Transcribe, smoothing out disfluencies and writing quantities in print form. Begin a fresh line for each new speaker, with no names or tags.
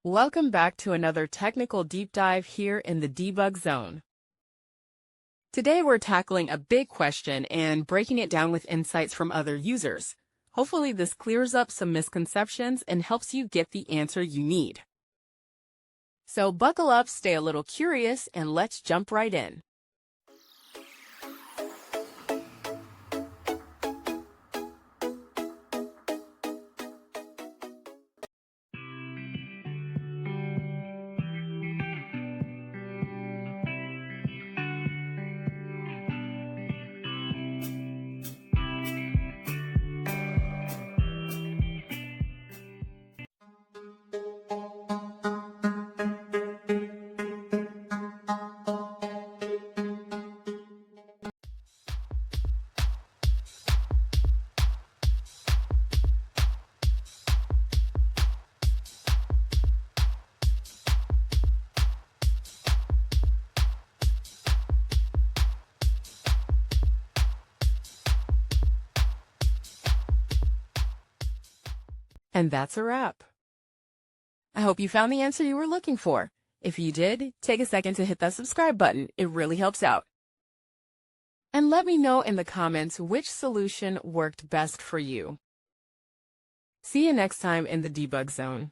Welcome back to another technical deep dive here in the debug zone. Today we're tackling a big question and breaking it down with insights from other users. Hopefully this clears up some misconceptions and helps you get the answer you need. So buckle up, stay a little curious, and let's jump right in. And that's a wrap. I hope you found the answer you were looking for. If you did, take a second to hit that subscribe button. It really helps out. And let me know in the comments which solution worked best for you. See you next time in the debug zone.